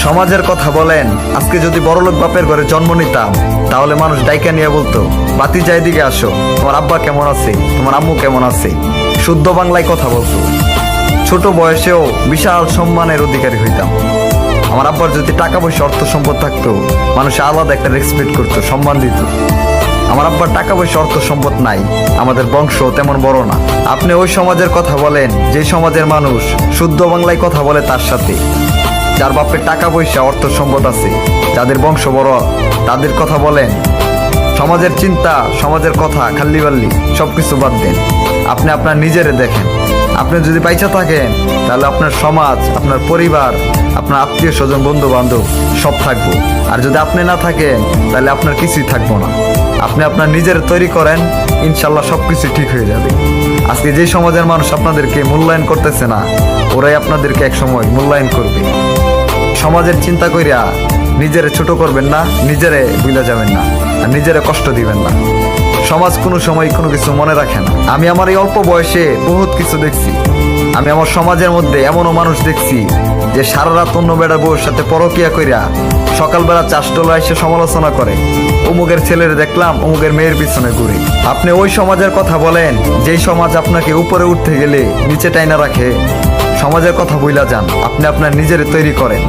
সমাজের কথা বলেন। আজকে যদি বড়লোক বাপের ঘরে জন্ম নিতাম তাহলে মানুষ ডাইকা নিয়ে বলতো, বাতি যাই দিকে আসো, তোমার আব্বা কেমন আছে, তোমার আম্মু কেমন আছে। শুদ্ধ বাংলায় কথা বলতো। ছোট বয়সেও বিশাল সম্মানের অধিকারী হইতাম। আমার আব্বার যদি টাকা পয়সা অর্থ সম্পদ থাকতো, মানুষ আলাদা একটা রেসপেক্ট করতো, সম্মান দিত। আমার আব্বার টাকা পয়সা অর্থ সম্পদ নাই, আমাদের বংশ তেমন বড় না। আপনি ওই সমাজের কথা বলেন যে সমাজের মানুষ শুদ্ধ বাংলায় কথা বলে তার সাথে, যার বাপের টাকা পয়সা অর্থ সম্পদ আছে, যাদের বংশ বড়, তাদের কথা বলেন। সমাজের চিন্তা, সমাজের কথা খাল্লি বাল্লি সবকিছু বাদ দেন। আপনি আপনার নিজেরে দেখেন। আপনি যদি বাইচা থাকেন তাহলে আপনার সমাজ, আপনার পরিবার, আপনার আত্মীয় স্বজন, বন্ধু বান্ধব সব থাকবো। আর যদি আপনি না থাকেন তাহলে আপনার কিছুই থাকবো না। আপনি আপনার নিজের তৈরি করেন, ইনশাল্লাহ সবকিছু ঠিক হয়ে যাবে। আজকে যে সমাজের মানুষ আপনাদেরকে মূল্যায়ন করতেছে না, ওরাই আপনাদেরকে এক সময় মূল্যায়ন করবে। সমাজের চিন্তা কইরা নিজেরে ছোট করবেন না, নিজেরে ভুলে যাবেন না, আর নিজেরে কষ্ট দিবেন না। সমাজ কোনো সময় কোনো কিছু মনে রাখে না। আমি আমার এই অল্প বয়সে বহুত কিছু দেখছি। আমি আমার সমাজের মধ্যে এমনও মানুষ দেখছি যে সারা রাত অন্য বেড়ার বউর সাথে পরকিয়া কইরা সকালবেলা চাষটোলা এসে সমালোচনা করে, অমুকের ছেলের দেখলাম অমুকের মেয়ের পিছনে ঘুরে। আপনি ওই সমাজের কথা বলেন যেই সমাজ আপনাকে উপরে উঠতে গেলে নিচে টাইনা রাখে। সমাজের কথা বইলা যান, আপনি আপনার নিজের তৈরি করেন।